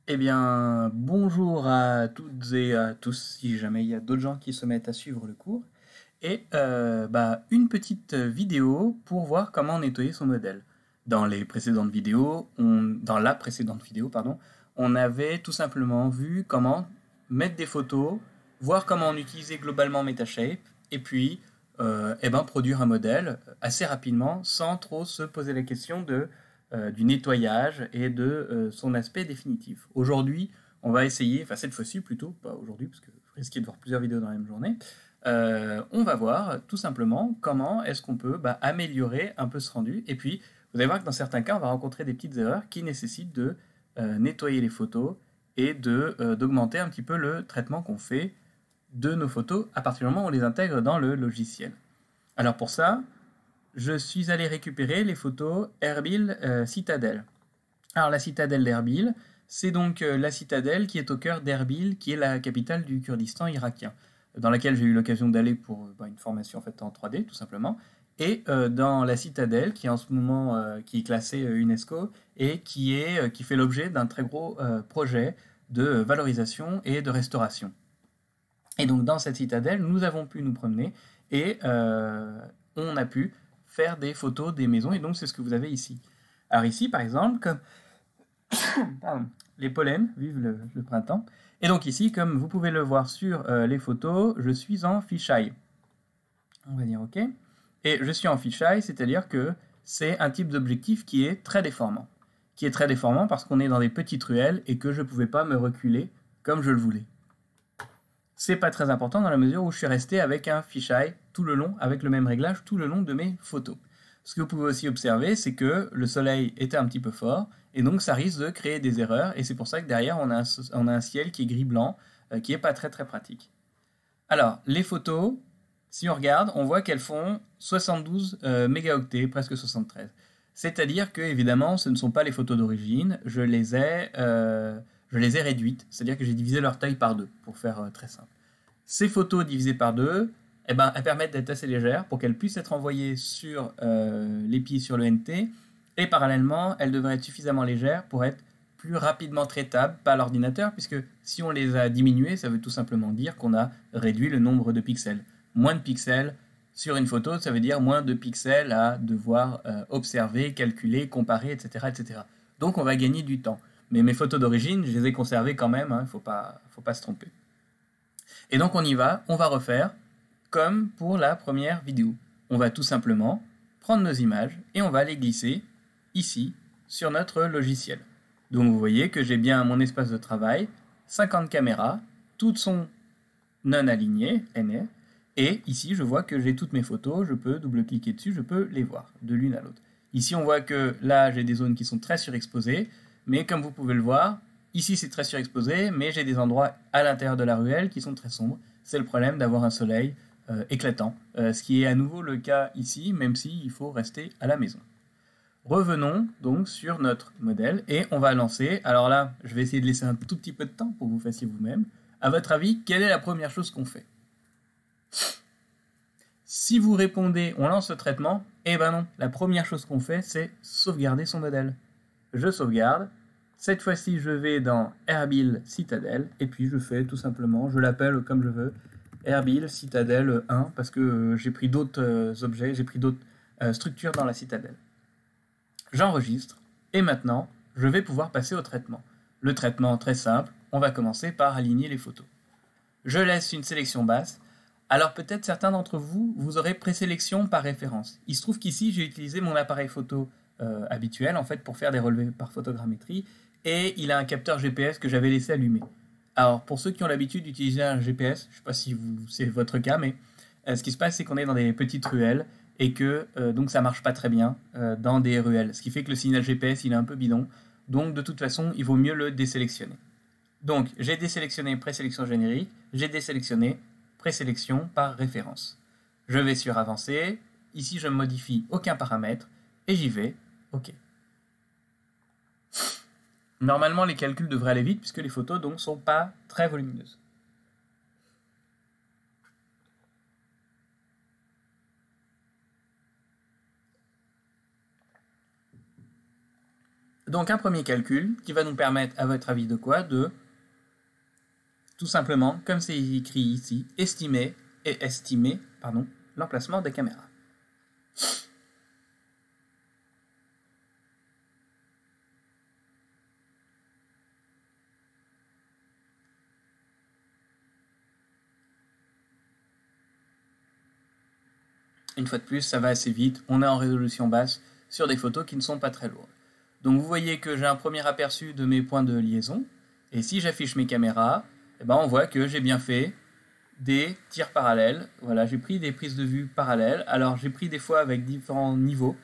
Eh bien, bonjour à toutes et à tous, si jamais il y a d'autres gens qui se mettent à suivre le cours. Et une petite vidéo pour voir comment nettoyer son modèle. Dans la précédente vidéo, pardon, on avait tout simplement vu comment mettre des photos, voir comment on utilisait globalement Metashape, et puis produire un modèle assez rapidement sans trop se poser la question du nettoyage et de son aspect définitif. Aujourd'hui, on va essayer, enfin cette fois-ci plutôt, pas aujourd'hui parce que vous risquez de voir plusieurs vidéos dans la même journée, on va voir tout simplement comment est-ce qu'on peut améliorer un peu ce rendu. Et puis, vous allez voir que dans certains cas, on va rencontrer des petites erreurs qui nécessitent de nettoyer les photos et d'augmenter un petit peu le traitement qu'on fait de nos photos à partir du moment où on les intègre dans le logiciel. Alors pour ça, je suis allé récupérer les photos Erbil Citadel. Alors la citadelle d'Erbil, c'est donc la citadelle qui est au cœur d'Erbil, qui est la capitale du Kurdistan irakien, dans laquelle j'ai eu l'occasion d'aller pour une formation en fait en 3D tout simplement. Et dans la citadelle, qui est en ce moment qui est classée UNESCO et qui fait l'objet d'un très gros projet de valorisation et de restauration. Et donc dans cette citadelle, nous avons pu nous promener et on a pu faire des photos des maisons. Et donc c'est ce que vous avez ici. Alors ici, par exemple, comme pardon, les pollens, vive le printemps. Et donc ici, comme vous pouvez le voir sur les photos, je suis en fisheye. On va dire OK. Et je suis en fisheye, c'est-à-dire que c'est un type d'objectif qui est très déformant. Qui est très déformant parce qu'on est dans des petites ruelles et que je ne pouvais pas me reculer comme je le voulais. C'est pas très important dans la mesure où je suis resté avec un fisheye tout le long, avec le même réglage tout le long de mes photos. Ce que vous pouvez aussi observer, c'est que le soleil était un petit peu fort, et donc ça risque de créer des erreurs, et c'est pour ça que derrière on a un ciel qui est gris-blanc, qui n'est pas très très pratique. Alors, les photos, si on regarde, on voit qu'elles font 72 mégaoctets, presque 73. C'est-à-dire que, évidemment, ce ne sont pas les photos d'origine, je les ai réduites, c'est-à-dire que j'ai divisé leur taille par deux, pour faire très simple. Ces photos divisées par deux, elles permettent d'être assez légères pour qu'elles puissent être envoyées sur l'épi sur le NT, et parallèlement, elles devraient être suffisamment légères pour être plus rapidement traitables par l'ordinateur, puisque si on les a diminuées, ça veut tout simplement dire qu'on a réduit le nombre de pixels. Moins de pixels sur une photo, ça veut dire moins de pixels à devoir observer, calculer, comparer, etc., etc. Donc on va gagner du temps. Mais mes photos d'origine, je les ai conservées quand même, il ne faut pas se tromper. Et donc on y va, on va refaire comme pour la première vidéo. On va tout simplement prendre nos images et on va les glisser ici sur notre logiciel. Donc vous voyez que j'ai bien mon espace de travail, 50 caméras, toutes sont non alignées, NR, et ici je vois que j'ai toutes mes photos, je peux double-cliquer dessus, je peux les voir de l'une à l'autre. Ici on voit que là j'ai des zones qui sont très surexposées, mais comme vous pouvez le voir, ici c'est très surexposé, mais j'ai des endroits à l'intérieur de la ruelle qui sont très sombres. C'est le problème d'avoir un soleil éclatant, ce qui est à nouveau le cas ici, même s'il faut rester à la maison. Revenons donc sur notre modèle et on va lancer. Alors là, je vais essayer de laisser un tout petit peu de temps pour que vous fassiez vous-même. À votre avis, quelle est la première chose qu'on fait? Si vous répondez on lance le traitement, eh ben non, la première chose qu'on fait c'est sauvegarder son modèle. Je sauvegarde, cette fois-ci je vais dans Erbil Citadel et puis je fais tout simplement, je l'appelle comme je veux, Erbil Citadel 1 parce que j'ai pris d'autres objets, j'ai pris d'autres structures dans la citadelle. J'enregistre et maintenant je vais pouvoir passer au traitement. Le traitement très simple, on va commencer par aligner les photos. Je laisse une sélection basse. Alors peut-être certains d'entre vous, vous aurez présélection par référence. Il se trouve qu'ici j'ai utilisé mon appareil photo habituel en fait pour faire des relevés par photogrammétrie et il a un capteur GPS que j'avais laissé allumé. Alors pour ceux qui ont l'habitude d'utiliser un GPS, je ne sais pas si c'est votre cas, mais ce qui se passe c'est qu'on est dans des petites ruelles et que donc ça marche pas très bien dans des ruelles, ce qui fait que le signal GPS il est un peu bidon, donc de toute façon il vaut mieux le désélectionner. Donc, j'ai désélectionné présélection générique, j'ai désélectionné présélection par référence. Je vais sur Avancer, ici je ne modifie aucun paramètre, et j'y vais, OK. Normalement, les calculs devraient aller vite, puisque les photos donc sont pas très volumineuses. Donc un premier calcul qui va nous permettre, à votre avis, de quoi? De tout simplement, comme c'est écrit ici, estimer l'emplacement des caméras. Une fois de plus, ça va assez vite, on est en résolution basse sur des photos qui ne sont pas très lourdes. Donc vous voyez que j'ai un premier aperçu de mes points de liaison, et si j'affiche mes caméras, eh ben on voit que j'ai bien fait des tirs parallèles. Voilà, j'ai pris des prises de vue parallèles, alors j'ai pris des fois avec différents niveaux.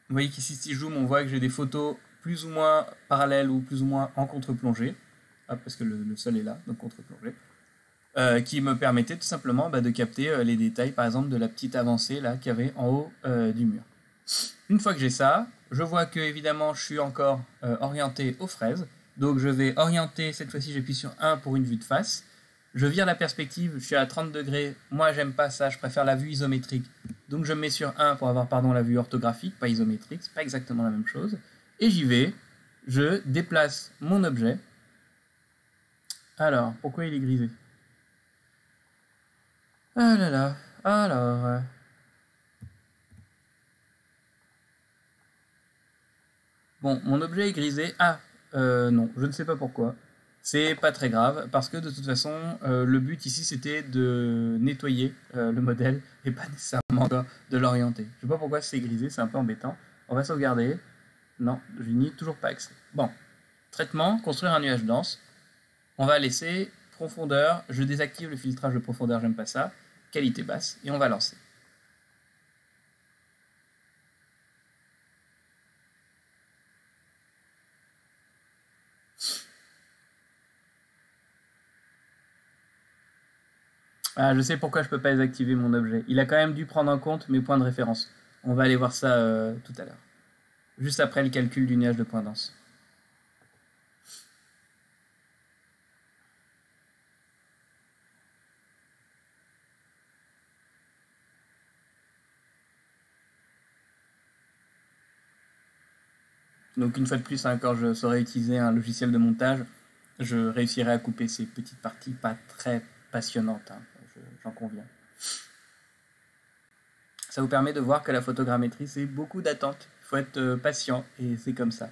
Vous voyez qu'ici, si je zoome, on voit que j'ai des photos plus ou moins parallèles ou plus ou moins en contre-plongée, parce que le sol est là, donc contre-plongée. Qui me permettait tout simplement de capter les détails, par exemple, de la petite avancée là qu'il y avait en haut du mur. Une fois que j'ai ça, je vois que évidemment je suis encore orienté aux fraises, donc je vais orienter, cette fois-ci j'appuie sur 1 pour une vue de face, je vire la perspective, je suis à 30 degrés, moi j'aime pas ça, je préfère la vue isométrique, donc je me mets sur 1 pour avoir la vue orthographique, pas isométrique, c'est pas exactement la même chose, et j'y vais, je déplace mon objet. Alors, pourquoi il est grisé ? Ah là là, alors... Bon, mon objet est grisé. Ah, non, je ne sais pas pourquoi. C'est pas très grave, parce que de toute façon, le but ici, c'était de nettoyer le modèle, et pas nécessairement de l'orienter. Je sais pas pourquoi c'est grisé, c'est un peu embêtant. On va sauvegarder. Non, je n'y ai toujours pas accès. Bon, traitement, construire un nuage dense. On va laisser profondeur, je désactive le filtrage de profondeur, j'aime pas ça. Qualité basse, et on va lancer. Ah, je sais pourquoi je peux pas désactiver mon objet. Il a quand même dû prendre en compte mes points de référence. On va aller voir ça tout à l'heure. Juste après le calcul du nuage de point dense. Donc une fois de plus, quand je saurais utiliser un logiciel de montage, je réussirai à couper ces petites parties pas très passionnantes, j'en conviens. Ça vous permet de voir que la photogrammétrie, c'est beaucoup d'attente. Il faut être patient, et c'est comme ça.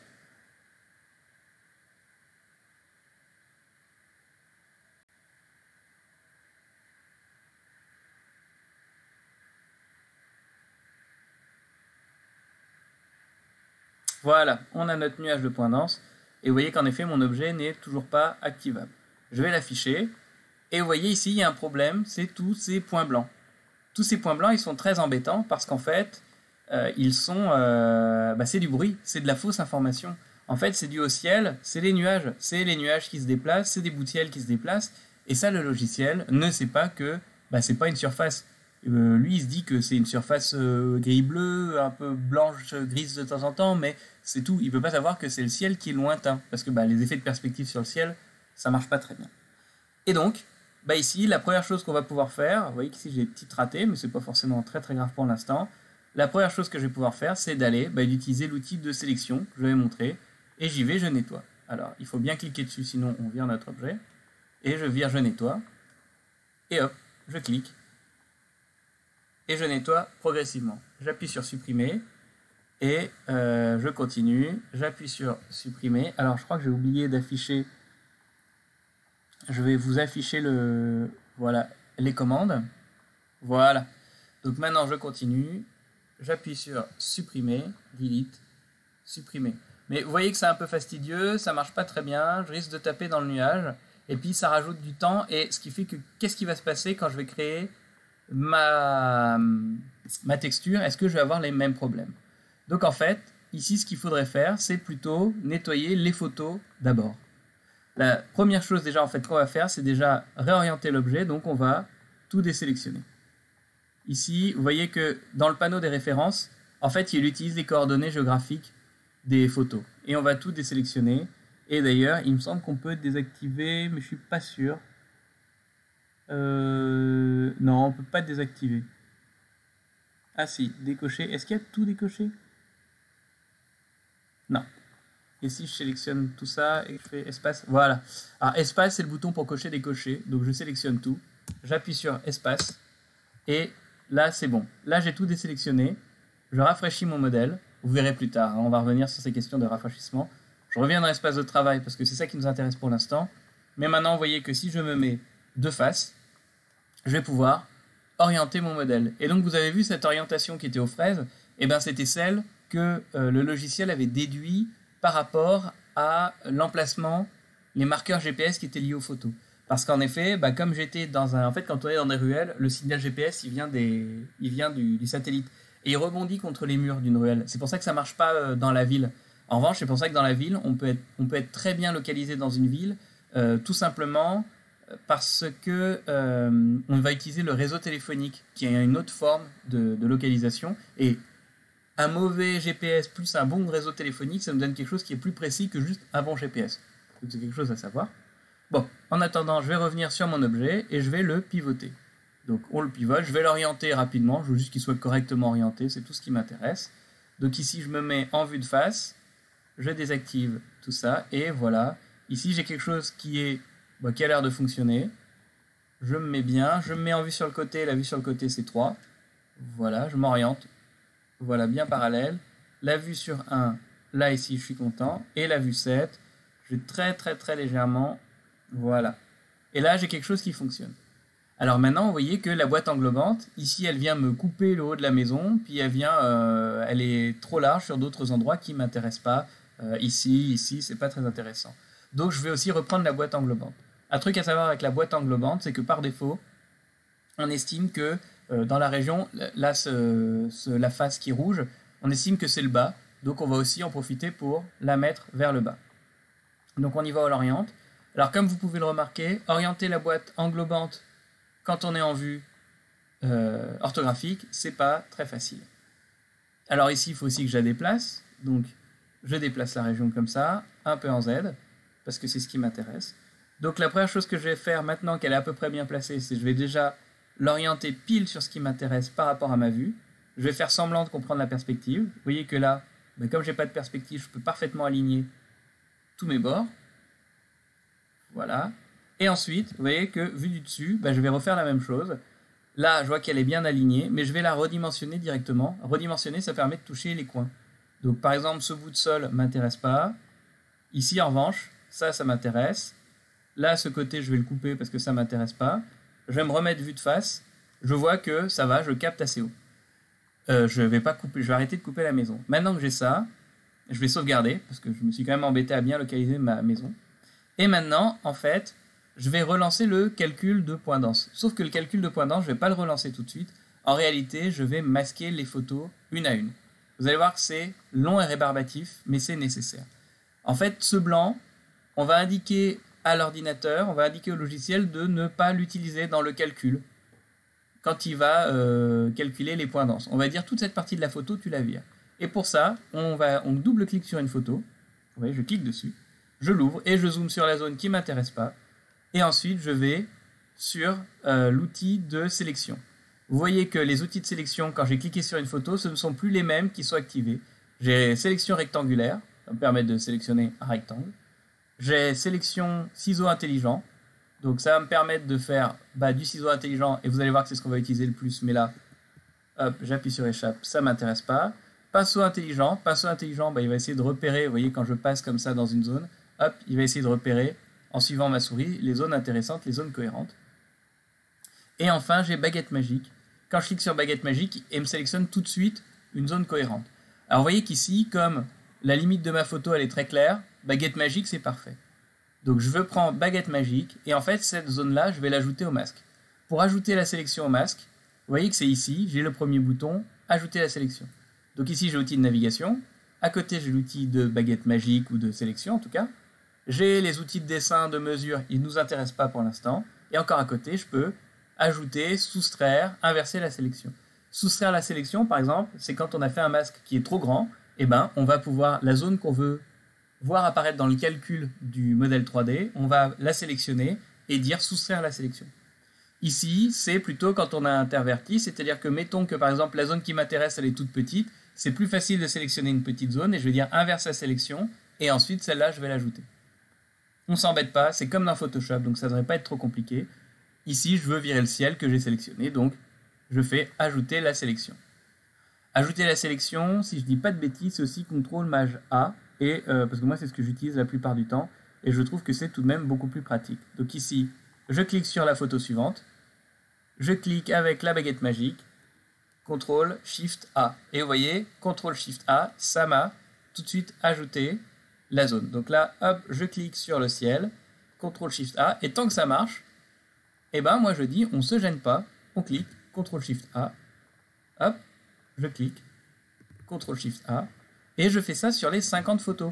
Voilà, on a notre nuage de point dense, et vous voyez qu'en effet, mon objet n'est toujours pas activable. Je vais l'afficher, et vous voyez ici, il y a un problème, c'est tous ces points blancs. Tous ces points blancs, ils sont très embêtants, parce qu'en fait, ils sont... c'est du bruit, c'est de la fausse information. En fait, c'est dû au ciel, c'est les nuages qui se déplacent, c'est des bouts de ciel qui se déplacent, et ça, le logiciel ne sait pas que c'est pas une surface. Lui, il se dit que c'est une surface gris-bleu, un peu blanche, grise de temps en temps, mais c'est tout. Il ne peut pas savoir que c'est le ciel qui est lointain, parce que les effets de perspective sur le ciel, ça marche pas très bien. Et donc, ici, la première chose qu'on va pouvoir faire, vous voyez qu'ici j'ai des petites ratées, mais c'est pas forcément très très grave pour l'instant. La première chose que je vais pouvoir faire, c'est d'aller d'utiliser l'outil de sélection que je vais montrer, et j'y vais, je nettoie. Alors, il faut bien cliquer dessus, sinon on vire notre objet, et je vire, je nettoie, et hop, je clique, et je nettoie progressivement. J'appuie sur supprimer, et je continue, j'appuie sur supprimer. Alors, je crois que j'ai oublié d'afficher... Je vais vous afficher les commandes. Voilà. Donc maintenant, je continue. J'appuie sur supprimer, delete, supprimer. Mais vous voyez que c'est un peu fastidieux, ça marche pas très bien, je risque de taper dans le nuage, et puis ça rajoute du temps, et ce qui fait que qu'est-ce qui va se passer quand je vais créer ma texture? Est-ce que je vais avoir les mêmes problèmes? Donc en fait, ici, ce qu'il faudrait faire, c'est plutôt nettoyer les photos d'abord. La première chose déjà qu'on va faire, c'est déjà réorienter l'objet, donc on va tout désélectionner. Ici, vous voyez que dans le panneau des références, en fait, il utilise les coordonnées géographiques des photos. Et on va tout désélectionner. Et d'ailleurs, il me semble qu'on peut désactiver, mais je suis pas sûr. Non, on peut pas désactiver. Ah si, décocher. Est-ce qu'il y a tout décoché? Non. Et si je sélectionne tout ça et que je fais espace, voilà. Alors espace, c'est le bouton pour cocher, décocher. Donc je sélectionne tout, j'appuie sur espace, et là c'est bon. Là j'ai tout désélectionné, je rafraîchis mon modèle. Vous verrez plus tard, hein, on va revenir sur ces questions de rafraîchissement. Je reviens dans l'espace de travail parce que c'est ça qui nous intéresse pour l'instant. Mais maintenant, vous voyez que si je me mets de face, je vais pouvoir orienter mon modèle. Et donc vous avez vu cette orientation qui était aux fraises, et ben c'était celle que le logiciel avait déduit par rapport à l'emplacement, les marqueurs GPS qui étaient liés aux photos. Parce qu'en effet, bah, comme j'étais dans un... En fait, quand on est dans des ruelles, le signal GPS, il vient du satellite. Et il rebondit contre les murs d'une ruelle. C'est pour ça que ça ne marche pas dans la ville. En revanche, c'est pour ça que dans la ville, on peut être très bien localisé dans une ville, tout simplement parce que on va utiliser le réseau téléphonique, qui a une autre forme de localisation. Et un mauvais GPS plus un bon réseau téléphonique, ça nous donne quelque chose qui est plus précis que juste un bon GPS. Donc c'est quelque chose à savoir. Bon, en attendant, je vais revenir sur mon objet et je vais le pivoter. Donc on le pivote, je vais l'orienter rapidement, je veux juste qu'il soit correctement orienté, c'est tout ce qui m'intéresse. Donc ici, je me mets en vue de face, je désactive tout ça, et voilà. Ici, j'ai quelque chose qui a l'air de fonctionner. Je me mets bien, je me mets en vue sur le côté, la vue sur le côté c'est 3. Voilà, je m'oriente. Voilà, bien parallèle. La vue sur 1, là ici, je suis content. Et la vue 7, je vais très légèrement. Voilà. Et là, j'ai quelque chose qui fonctionne. Alors maintenant, vous voyez que la boîte englobante, ici, elle vient me couper le haut de la maison, puis elle est trop large sur d'autres endroits qui ne m'intéressent pas. Ici, c'est pas très intéressant. Donc, je vais aussi reprendre la boîte englobante. Un truc à savoir avec la boîte englobante, c'est que par défaut, on estime que dans la région, là, la face qui est rouge, on estime que c'est le bas. Donc, on va aussi en profiter pour la mettre vers le bas. Donc, on y va, on l'oriente. Alors, comme vous pouvez le remarquer, orienter la boîte englobante quand on est en vue orthographique, c'est pas très facile. Alors ici, il faut aussi que je la déplace. Donc, je déplace la région comme ça, un peu en Z, parce que c'est ce qui m'intéresse. Donc, la première chose que je vais faire maintenant qu'elle est à peu près bien placée, c'est que je vais déjà l'orienter pile sur ce qui m'intéresse par rapport à ma vue. Je vais faire semblant de comprendre la perspective. Vous voyez que là, comme je n'ai pas de perspective, je peux parfaitement aligner tous mes bords. Voilà. Et ensuite, vous voyez que, vu du dessus, je vais refaire la même chose. Là, je vois qu'elle est bien alignée, mais je vais la redimensionner directement. Redimensionner, ça permet de toucher les coins. Donc, par exemple, ce bout de sol ne m'intéresse pas. Ici, en revanche, ça m'intéresse. Là, ce côté, je vais le couper parce que ça ne m'intéresse pas. Je vais me remettre vue de face. Je vois que ça va, je capte assez haut. Je vais pas couper, je vais arrêter de couper la maison. Maintenant que j'ai ça, je vais sauvegarder, parce que je me suis quand même embêté à bien localiser ma maison. Et maintenant, en fait, je vais relancer le calcul de point dense. Sauf que le calcul de point dense, je ne vais pas le relancer tout de suite. En réalité, je vais masquer les photos une à une. Vous allez voir que c'est long et rébarbatif, mais c'est nécessaire. En fait, ce blanc, on va indiquer à l'ordinateur, on va indiquer au logiciel de ne pas l'utiliser dans le calcul quand il va calculer les points denses. On va dire toute cette partie de la photo, tu la vires. Et pour ça, on double-clique sur une photo. Vous voyez, je clique dessus, je l'ouvre et je zoome sur la zone qui ne m'intéresse pas. Et ensuite, je vais sur l'outil de sélection. Vous voyez que les outils de sélection, quand j'ai cliqué sur une photo, ce ne sont plus les mêmes qui sont activés. J'ai sélection rectangulaire, ça me permet de sélectionner un rectangle. J'ai sélection ciseau intelligent, donc ça va me permettre de faire du ciseau intelligent, et vous allez voir que c'est ce qu'on va utiliser le plus, mais là, hop, j'appuie sur échappe, ça ne m'intéresse pas. Pinceau intelligent, il va essayer de repérer, vous voyez, quand je passe comme ça dans une zone, hop, il va essayer de repérer, en suivant ma souris, les zones intéressantes, les zones cohérentes. Et enfin, j'ai baguette magique. Quand je clique sur baguette magique, il me sélectionne tout de suite une zone cohérente. Alors vous voyez qu'ici, comme la limite de ma photo elle est très claire, baguette magique c'est parfait. Donc je veux prendre baguette magique, et en fait cette zone-là, je vais l'ajouter au masque. Pour ajouter la sélection au masque, vous voyez que c'est ici, j'ai le premier bouton, ajouter la sélection. Donc ici j'ai l'outil de navigation, à côté j'ai l'outil de baguette magique, ou de sélection en tout cas. J'ai les outils de dessin, de mesure, ils ne nous intéressent pas pour l'instant. Et encore à côté, je peux ajouter, soustraire, inverser la sélection. Soustraire la sélection, par exemple, c'est quand on a fait un masque qui est trop grand, on va pouvoir, la zone qu'on veut voir apparaître dans le calcul du modèle 3D, on va la sélectionner et dire soustraire la sélection. Ici, c'est plutôt quand on a interverti, c'est-à-dire que mettons que par exemple la zone qui m'intéresse, elle est toute petite, c'est plus facile de sélectionner une petite zone et je vais dire inverse la sélection et ensuite celle-là, je vais l'ajouter. On s'embête pas, c'est comme dans Photoshop, donc ça ne devrait pas être trop compliqué. Ici, je veux virer le ciel que j'ai sélectionné, donc je fais ajouter la sélection. Ajouter la sélection, si je dis pas de bêtises, c'est aussi CTRL-MAJ-A, et parce que moi c'est ce que j'utilise la plupart du temps, et je trouve que c'est tout de même beaucoup plus pratique. Donc ici, je clique sur la photo suivante, je clique avec la baguette magique, CTRL-SHIFT-A. Et vous voyez, CTRL-SHIFT-A, ça m'a tout de suite ajouté la zone. Donc là, hop, je clique sur le ciel, CTRL-SHIFT-A, et tant que ça marche, et ben moi je dis, on ne se gêne pas, on clique, CTRL-SHIFT-A, hop, je clique, CTRL-SHIFT-A, et je fais ça sur les 50 photos.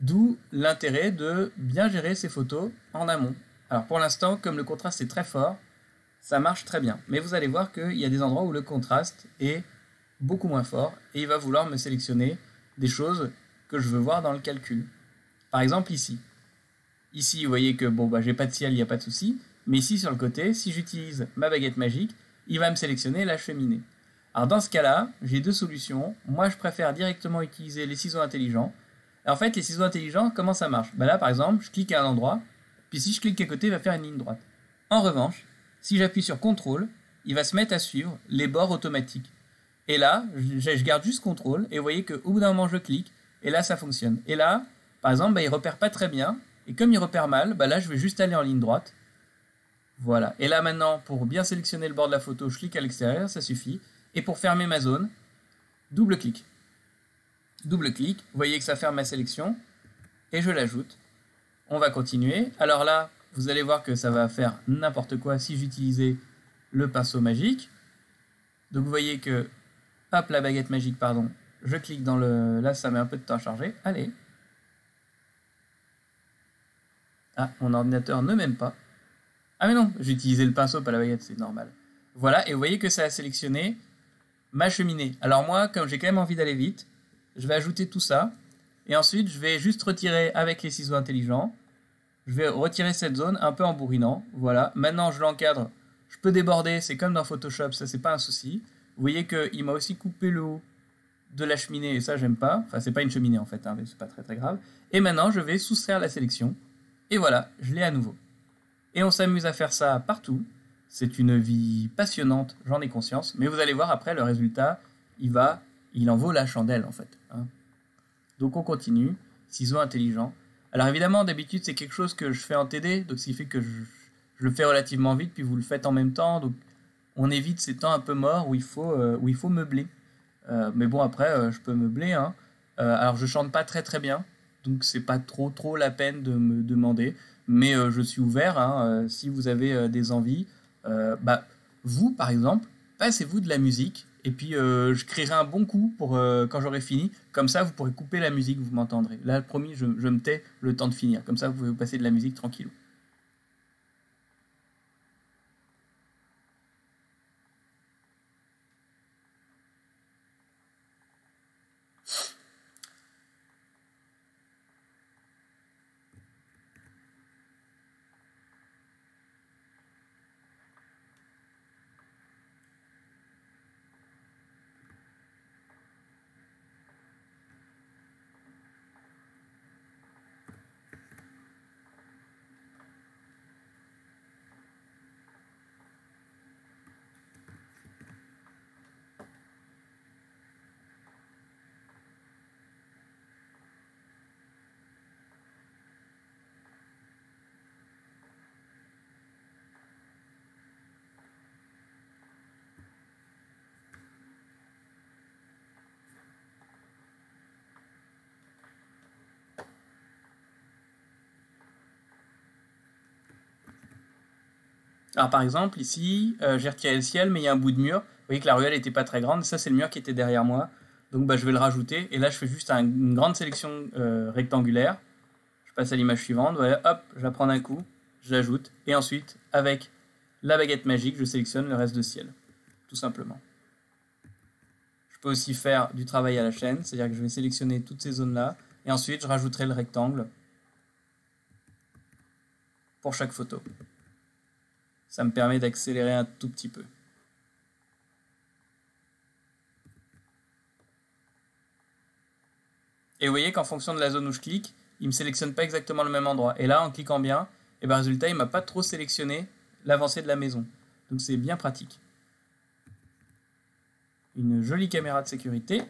D'où l'intérêt de bien gérer ces photos en amont. Alors pour l'instant, comme le contraste est très fort, ça marche très bien. Mais vous allez voir qu'il y a des endroits où le contraste est beaucoup moins fort, et il va vouloir me sélectionner des choses que je veux voir dans le calcul. Par exemple ici. Ici, vous voyez que bon, bah, j'ai pas de ciel, il n'y a pas de souci. Mais ici, sur le côté, si j'utilise ma baguette magique, il va me sélectionner la cheminée. Alors dans ce cas-là, j'ai deux solutions. Moi, je préfère directement utiliser les ciseaux intelligents. En fait, les ciseaux intelligents, comment ça marche? Là, par exemple, je clique à un endroit, puis si je clique à côté, il va faire une ligne droite. En revanche, si j'appuie sur CTRL, il va se mettre à suivre les bords automatiques. Et là, je garde juste CTRL, et vous voyez qu'au bout d'un moment, je clique, et là, ça fonctionne. Et là, par exemple, il ne repère pas très bien, et comme il repère mal, là, je vais juste aller en ligne droite. Voilà. Et là, maintenant, pour bien sélectionner le bord de la photo, je clique à l'extérieur, ça suffit. Et pour fermer ma zone, double clic. Double clic, vous voyez que ça ferme ma sélection, et je l'ajoute. On va continuer. Alors là, vous allez voir que ça va faire n'importe quoi si j'utilisais le pinceau magique. Donc vous voyez que, hop, la baguette magique, pardon, je clique dans le... Là, ça met un peu de temps à charger. Allez. Ah, mon ordinateur ne m'aime pas. Ah mais non, j'ai utilisé le pinceau, pas la baguette, c'est normal. Voilà, et vous voyez que ça a sélectionné ma cheminée. Alors moi, comme j'ai quand même envie d'aller vite, je vais ajouter tout ça, et ensuite je vais juste retirer avec les ciseaux intelligents, je vais retirer cette zone un peu en bourrinant, voilà. Maintenant je l'encadre, je peux déborder, c'est comme dans Photoshop, ça c'est pas un souci. Vous voyez qu'il m'a aussi coupé le haut de la cheminée, et ça j'aime pas, enfin c'est pas une cheminée en fait, hein, mais c'est pas très très grave. Et maintenant je vais soustraire la sélection, et voilà, je l'ai à nouveau. Et on s'amuse à faire ça partout. C'est une vie passionnante, j'en ai conscience. Mais vous allez voir après, le résultat, il en vaut la chandelle en fait. Hein. Donc on continue. Ciseaux intelligents. Alors évidemment, d'habitude, c'est quelque chose que je fais en TD. Donc ce qui fait que je le fais relativement vite, puis vous le faites en même temps. Donc on évite ces temps un peu morts où il faut meubler. Mais bon, après, je peux meubler. Hein. Alors je chante pas très très bien. Donc c'est pas trop la peine de me demander. Mais je suis ouvert, hein, si vous avez des envies. Vous, par exemple, passez-vous de la musique, et puis je créerai un bon coup pour quand j'aurai fini. Comme ça, vous pourrez couper la musique, vous m'entendrez. Là, promis, je me tais le temps de finir. Comme ça, vous pouvez passer de la musique tranquillou. Alors par exemple, ici, j'ai retiré le ciel, mais il y a un bout de mur. Vous voyez que la ruelle n'était pas très grande. Ça, c'est le mur qui était derrière moi. Donc je vais le rajouter. Et là, je fais juste une grande sélection rectangulaire. Je passe à l'image suivante. Voilà, hop, je la prends d'un coup. Je l'ajoute. Et ensuite, avec la baguette magique, je sélectionne le reste de ciel. Tout simplement. Je peux aussi faire du travail à la chaîne. C'est-à-dire que je vais sélectionner toutes ces zones-là. Et ensuite, je rajouterai le rectangle pour chaque photo. Ça me permet d'accélérer un tout petit peu. Et vous voyez qu'en fonction de la zone où je clique, il me sélectionne pas exactement le même endroit. Et là, en cliquant bien, et ben, résultat, il m'a pas trop sélectionné l'avancée de la maison. Donc c'est bien pratique. Une jolie caméra de sécurité.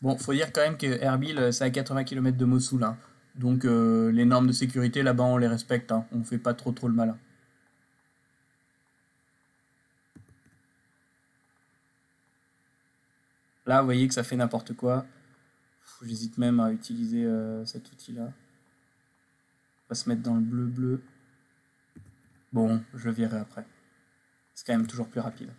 Bon, faut dire quand même que Erbil, c'est à 80 km de Mossoul, hein. Donc les normes de sécurité là-bas, on les respecte, hein. On fait pas trop le malin. Là, vous voyez que ça fait n'importe quoi. J'hésite même à utiliser cet outil-là. On va se mettre dans le bleu-bleu. Bon, je verrai après. C'est quand même toujours plus rapide.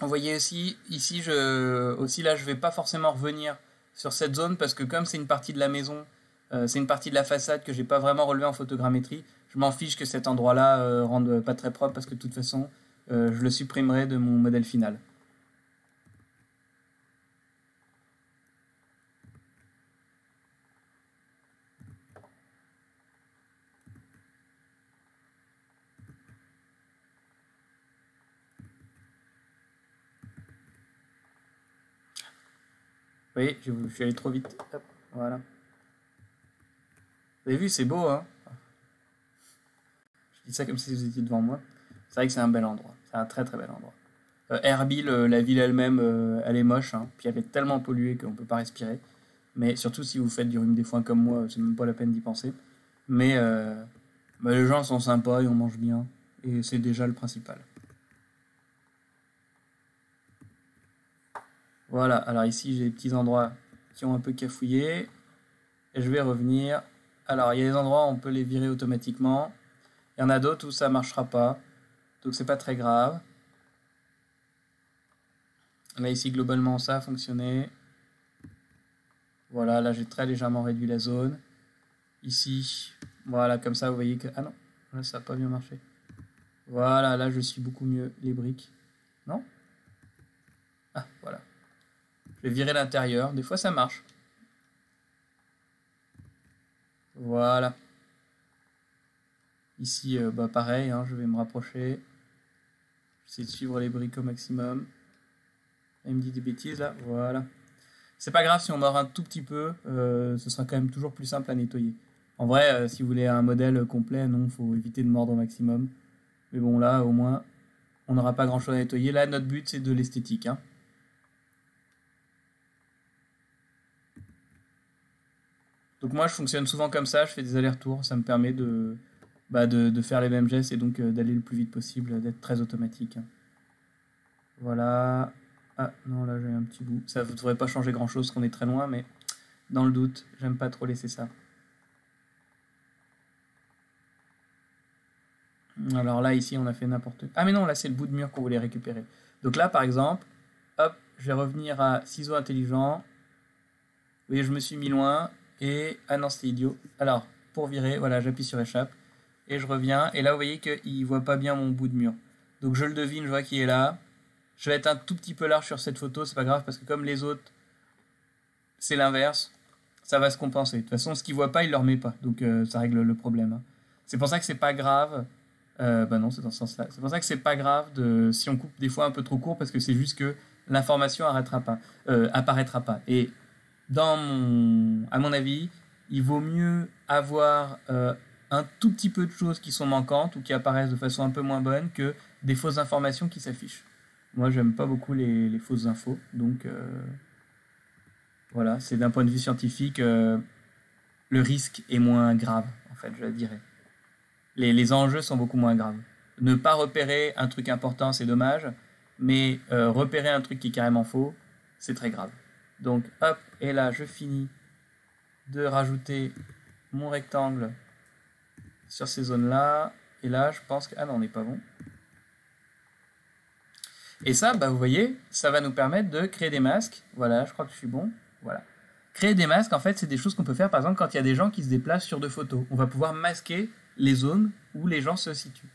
Vous voyez aussi, ici, là, je vais pas forcément revenir sur cette zone parce que comme c'est une partie de la maison, c'est une partie de la façade que j'ai pas vraiment relevée en photogrammétrie, je m'en fiche que cet endroit-là rende pas très propre parce que de toute façon, je le supprimerai de mon modèle final. Vous voyez, je suis allé trop vite. Hop, voilà. Vous avez vu, c'est beau, hein? Je dis ça comme si vous étiez devant moi. C'est vrai que c'est un bel endroit. C'est un très très bel endroit. Erbil, la ville elle-même, elle est moche, hein. Puis elle est tellement polluée qu'on peut pas respirer. Mais surtout si vous faites du rhume des foins comme moi, c'est même pas la peine d'y penser. Mais les gens sont sympas et on mange bien. Et c'est déjà le principal. Voilà, alors ici j'ai des petits endroits qui ont un peu cafouillé. Et je vais revenir. Alors il y a des endroits où on peut les virer automatiquement. Il y en a d'autres où ça marchera pas. Donc c'est pas très grave. Là ici globalement ça a fonctionné. Voilà, là j'ai très légèrement réduit la zone. Ici, voilà, comme ça vous voyez que... Ah non, là ça n'a pas bien marché. Voilà, là je suis beaucoup mieux les briques. Non? Ah, voilà. Je vais virer l'intérieur. Des fois ça marche. Voilà. Ici, bah pareil, hein, je vais me rapprocher. J'essaie de suivre les briques au maximum. Il me dit des bêtises là, voilà. C'est pas grave si on mord un tout petit peu, ce sera quand même toujours plus simple à nettoyer. En vrai, si vous voulez un modèle complet, non, faut éviter de mordre au maximum. Mais bon, là, au moins, on n'aura pas grand chose à nettoyer. Là, notre but, c'est de l'esthétique, hein. Donc moi, je fonctionne souvent comme ça, je fais des allers-retours, ça me permet de faire les mêmes gestes et donc d'aller le plus vite possible, d'être très automatique. Voilà. Ah non, là j'ai un petit bout. Ça ne devrait pas changer grand chose, qu'on est très loin, mais dans le doute, j'aime pas trop laisser ça. Alors là, ici, on a fait n'importe quoi. Ah mais non, là c'est le bout de mur qu'on voulait récupérer. Donc là, par exemple, hop, je vais revenir à ciseaux intelligents. Vous voyez, je me suis mis loin. Et ah non, c'était idiot. Alors, pour virer, voilà, j'appuie sur échappe. Et je reviens. Et là, vous voyez qu'il ne voit pas bien mon bout de mur. Donc je le devine, je vois qu'il est là. Je vais être un tout petit peu large sur cette photo, c'est pas grave, parce que comme les autres, c'est l'inverse, ça va se compenser. De toute façon, ce qu'il voit pas, il le remet pas. Donc ça règle le problème, hein. C'est pour ça que c'est pas grave. Bah non, c'est dans ce sens-là. C'est pour ça que c'est pas grave si on coupe des fois un peu trop court, parce que c'est juste que l'information apparaîtra pas. Et à mon avis, il vaut mieux avoir un tout petit peu de choses qui sont manquantes ou qui apparaissent de façon un peu moins bonne que des fausses informations qui s'affichent. Moi, j'aime pas beaucoup les fausses infos, donc voilà, c'est d'un point de vue scientifique, le risque est moins grave, en fait, je dirais. Les enjeux sont beaucoup moins graves. Ne pas repérer un truc important, c'est dommage, mais repérer un truc qui est carrément faux, c'est très grave. Donc, hop, et là, je finis de rajouter mon rectangle sur ces zones-là, et là, je pense que... Ah non, on n'est pas bon. Et ça, bah, vous voyez, ça va nous permettre de créer des masques. Voilà, je crois que je suis bon. Voilà. Créer des masques, en fait, c'est des choses qu'on peut faire, par exemple, quand il y a des gens qui se déplacent sur deux photos. On va pouvoir masquer les zones où les gens se situent.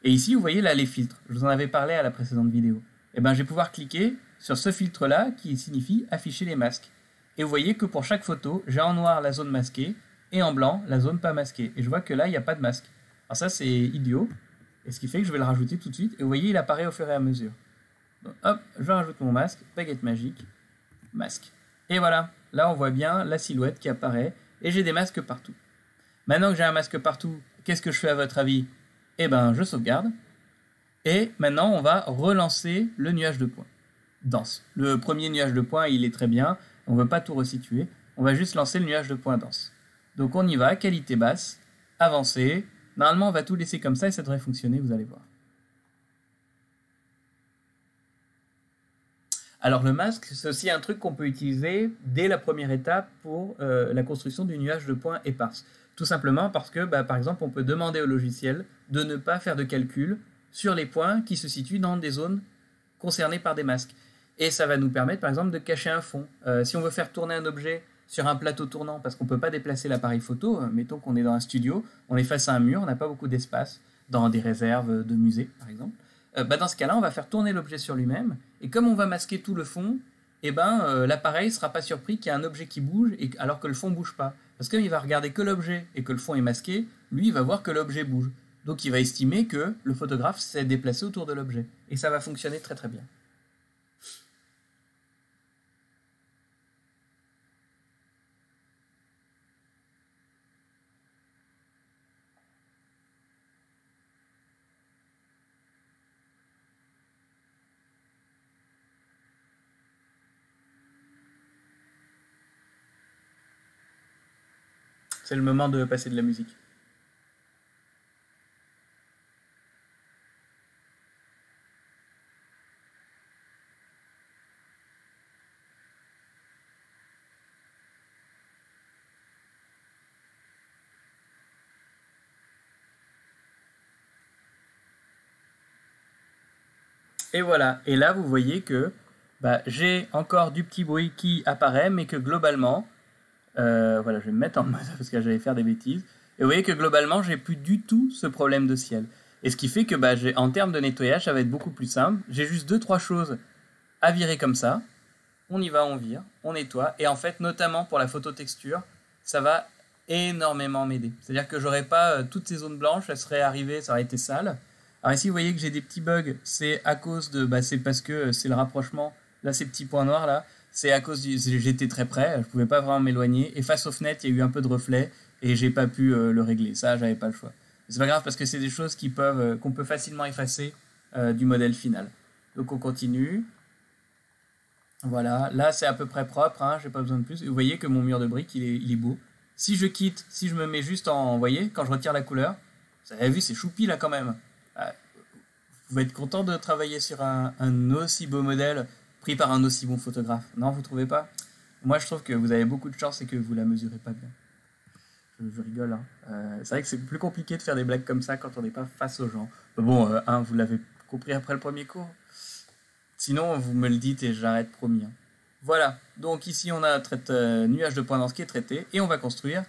Et ici, vous voyez là les filtres. Je vous en avais parlé à la précédente vidéo. Et ben, je vais pouvoir cliquer sur ce filtre-là qui signifie afficher les masques. Et vous voyez que pour chaque photo, j'ai en noir la zone masquée et en blanc la zone pas masquée. Et je vois que là, il n'y a pas de masque. Alors ça, c'est idiot. Et ce qui fait que je vais le rajouter tout de suite. Et vous voyez, il apparaît au fur et à mesure. Donc, hop, je rajoute mon masque, baguette magique, masque. Et voilà, là, on voit bien la silhouette qui apparaît. Et j'ai des masques partout. Maintenant que j'ai un masque partout, qu'est-ce que je fais à votre avis? Eh ben, je sauvegarde. Et maintenant, on va relancer le nuage de points. Dense. Le premier nuage de points, il est très bien. On ne veut pas tout resituer. On va juste lancer le nuage de points dense. Donc on y va, qualité basse, avancer. Normalement, on va tout laisser comme ça et ça devrait fonctionner, vous allez voir. Alors le masque, c'est aussi un truc qu'on peut utiliser dès la première étape pour la construction du nuage de points éparse. Tout simplement parce que, par exemple, on peut demander au logiciel de ne pas faire de calcul sur les points qui se situent dans des zones concernées par des masques. Et ça va nous permettre, par exemple, de cacher un fond. Si on veut faire tourner un objet sur un plateau tournant, parce qu'on ne peut pas déplacer l'appareil photo, mettons qu'on est dans un studio, on est face à un mur, on n'a pas beaucoup d'espace, dans des réserves de musées, par exemple. Dans ce cas-là, on va faire tourner l'objet sur lui-même, et comme on va masquer tout le fond, l'appareil ne sera pas surpris qu'il y a un objet qui bouge, alors que le fond ne bouge pas. Parce qu'il va regarder que l'objet, et que le fond est masqué, lui, il va voir que l'objet bouge. Donc il va estimer que le photographe s'est déplacé autour de l'objet. Et ça va fonctionner très très bien. C'est le moment de passer de la musique. Et voilà, et là vous voyez que j'ai encore du petit bruit qui apparaît, mais que globalement, voilà, je vais me mettre en mode parce que j'allais faire des bêtises, et vous voyez que globalement j'ai plus du tout ce problème de ciel. Et ce qui fait que en termes de nettoyage, ça va être beaucoup plus simple. J'ai juste 2-3 choses à virer comme ça. On y va, on vire, on nettoie, et en fait, notamment pour la photo texture, ça va énormément m'aider. C'est-à-dire que j'aurais pas toutes ces zones blanches, elles seraient arrivées, ça aurait été sale. Alors ici, vous voyez que j'ai des petits bugs, c'est à cause de, c'est parce que c'est le rapprochement, là ces petits points noirs là, c'est à cause j'étais très près, je pouvais pas vraiment m'éloigner, et face aux fenêtres, il y a eu un peu de reflet, et j'ai pas pu le régler, ça j'avais pas le choix. C'est pas grave parce que c'est des choses qu'on peut facilement effacer du modèle final. Donc on continue. Voilà, là c'est à peu près propre, hein, j'ai pas besoin de plus. Et vous voyez que mon mur de briques il est beau. Si je quitte, si je me mets juste vous voyez, quand je retire la couleur, vous avez vu, c'est choupi là quand même. Vous êtes content de travailler sur un aussi beau modèle pris par un aussi bon photographe. Non, vous trouvez pas? Moi je trouve que vous avez beaucoup de chance et que vous la mesurez pas bien. Je rigole, hein. C'est vrai que c'est plus compliqué de faire des blagues comme ça quand on n'est pas face aux gens. Mais bon, vous l'avez compris après le premier cours. Sinon, vous me le dites et j'arrête, promis. Hein. Voilà, donc ici on a un nuage de points dense qui est traité et on va construire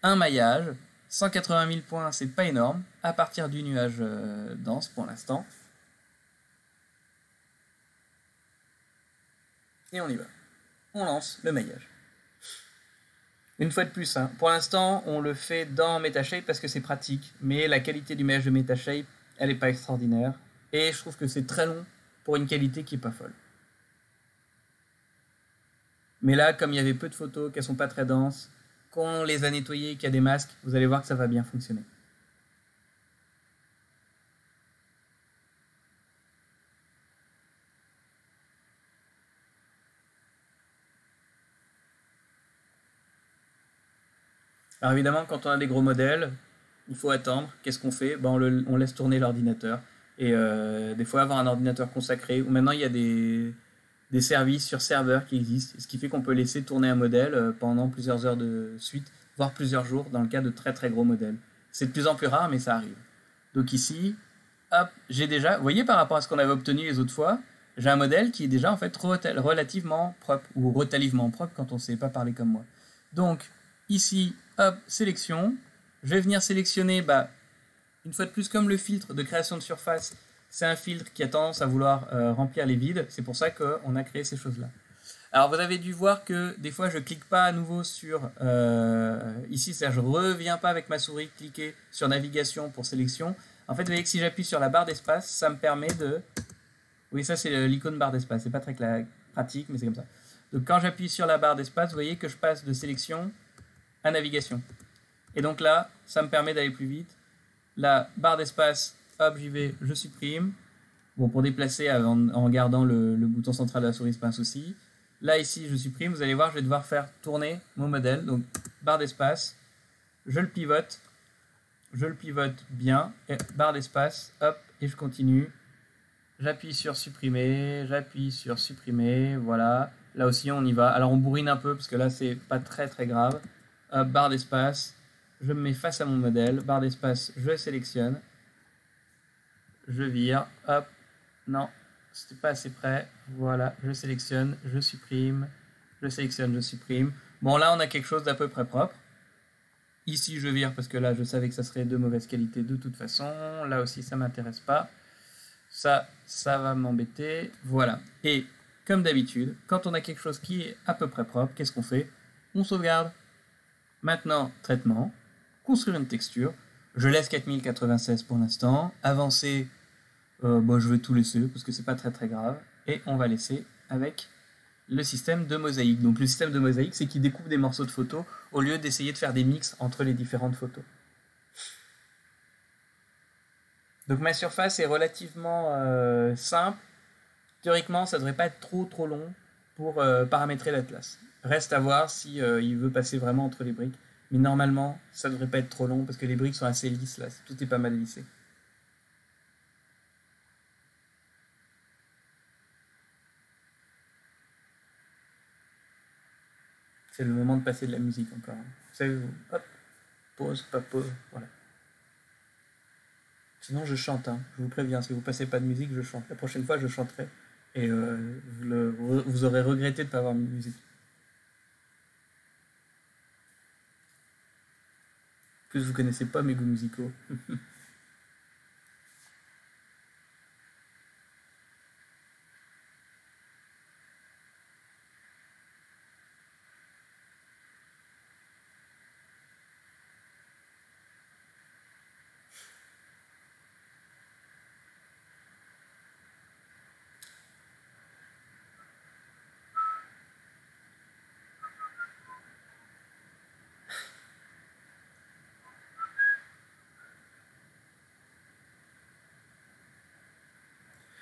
un maillage. 180 000 points, c'est pas énorme, à partir du nuage dense pour l'instant. Et on y va. On lance le maillage. Une fois de plus, hein, pour l'instant on le fait dans Metashape parce que c'est pratique, mais la qualité du maillage de Metashape, elle n'est pas extraordinaire. Et je trouve que c'est très long pour une qualité qui n'est pas folle. Mais là, comme il y avait peu de photos, qu'elles sont pas très denses, qu'on les a nettoyées, qu'il y a des masques, vous allez voir que ça va bien fonctionner. Alors évidemment, quand on a des gros modèles, il faut attendre. Qu'est-ce qu'on fait? On laisse tourner l'ordinateur. Et des fois, avoir un ordinateur consacré, ou maintenant il y a des services sur serveur qui existent, ce qui fait qu'on peut laisser tourner un modèle pendant plusieurs heures de suite, voire plusieurs jours, dans le cas de très très gros modèles. C'est de plus en plus rare, mais ça arrive. Donc ici, hop, j'ai déjà, vous voyez par rapport à ce qu'on avait obtenu les autres fois, j'ai un modèle qui est déjà en fait relativement propre, ou relativement propre quand on ne sait pas parler comme moi. Donc ici, hop, sélection, je vais venir sélectionner Une fois de plus, comme le filtre de création de surface, c'est un filtre qui a tendance à vouloir remplir les vides. C'est pour ça qu'on a créé ces choses-là. Alors vous avez dû voir que des fois je clique pas à nouveau sur ici, c'est-à-dire je reviens pas avec ma souris cliquer sur navigation pour sélection. En fait, vous voyez que si j'appuie sur la barre d'espace, ça me permet de... Oui, ça c'est l'icône barre d'espace, c'est pas très pratique, mais c'est comme ça. Donc quand j'appuie sur la barre d'espace, vous voyez que je passe de sélection à navigation. Et donc là, ça me permet d'aller plus vite. La barre d'espace, hop, j'y vais, je supprime. Bon, pour déplacer en gardant le bouton central de la souris, c'est pas un souci. Là, ici, je supprime. Vous allez voir, je vais devoir faire tourner mon modèle. Donc, barre d'espace, je le pivote bien. Et barre d'espace, hop, et je continue. J'appuie sur supprimer, voilà. Là aussi, on y va. Alors, on bourrine un peu, parce que là, c'est pas très très grave. Hop, barre d'espace, je me mets face à mon modèle. Barre d'espace, je sélectionne. Je vire, hop, non. C'était pas assez près, voilà, je sélectionne, je supprime, je sélectionne, je supprime. Bon, là, on a quelque chose d'à peu près propre. Ici, je vire parce que là, je savais que ça serait de mauvaise qualité de toute façon. Là aussi, ça m'intéresse pas. Ça va m'embêter. Voilà. Et comme d'habitude, quand on a quelque chose qui est à peu près propre, qu'est-ce qu'on fait? On sauvegarde. Maintenant, traitement, construire une texture. Je laisse 4096 pour l'instant. Avancer. Je vais tout laisser parce que c'est pas très très grave. Et on va laisser avec le système de mosaïque. Donc le système de mosaïque, c'est qu'il découpe des morceaux de photos au lieu d'essayer de faire des mix entre les différentes photos. Donc ma surface est relativement simple. Théoriquement, ça devrait pas être trop long pour paramétrer l'atlas. Reste à voir si il veut passer vraiment entre les briques. Mais normalement, ça devrait pas être trop long parce que les briques sont assez lisses là. Tout est pas mal lissé. C'est le moment de passer de la musique encore. Vous savez, hop, pause, pas pause, voilà. Sinon, je chante, hein. Je vous préviens, si vous passez pas de musique, je chante. La prochaine fois, je chanterai. Et vous aurez regretté de ne pas avoir mis de musique. En plus, vous connaissez pas mes goûts musicaux.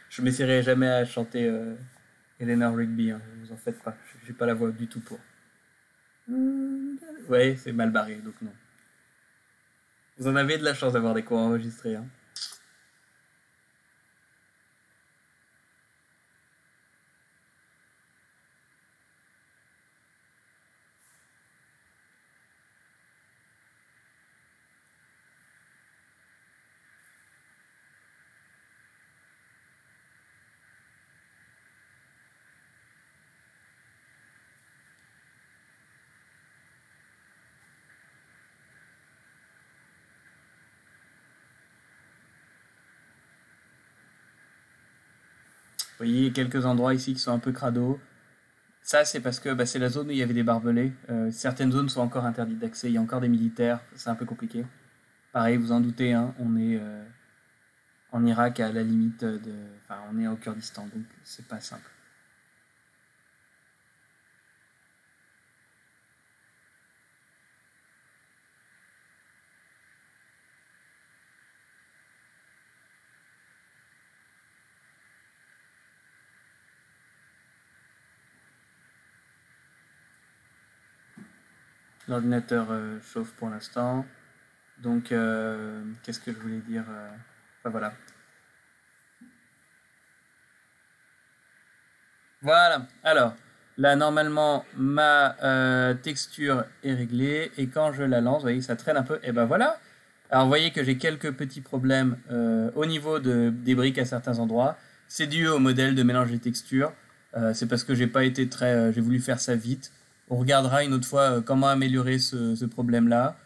Je m'essaierai jamais à chanter Eleanor Rigby, hein, vous en faites pas. J'ai pas la voix du tout pour. Ouais, c'est mal barré, donc non. Vous en avez de la chance d'avoir des cours enregistrés. Hein. Vous voyez quelques endroits ici qui sont un peu crado. Ça, c'est parce que c'est la zone où il y avait des barbelés. Certaines zones sont encore interdites d'accès. Il y a encore des militaires. C'est un peu compliqué. Pareil, vous en doutez, hein, on est en Irak à la limite de... Enfin, on est au Kurdistan, donc c'est pas simple. L'ordinateur chauffe pour l'instant. Donc, qu'est-ce que je voulais dire enfin, voilà. Voilà. Alors, là, normalement, ma texture est réglée. Et quand je la lance, vous voyez, ça traîne un peu. Et ben voilà. Alors, vous voyez que j'ai quelques petits problèmes au niveau des briques à certains endroits. C'est dû au modèle de mélange des textures. C'est parce que j'ai pas été très... j'ai voulu faire ça vite. On regardera une autre fois comment améliorer ce problème-là.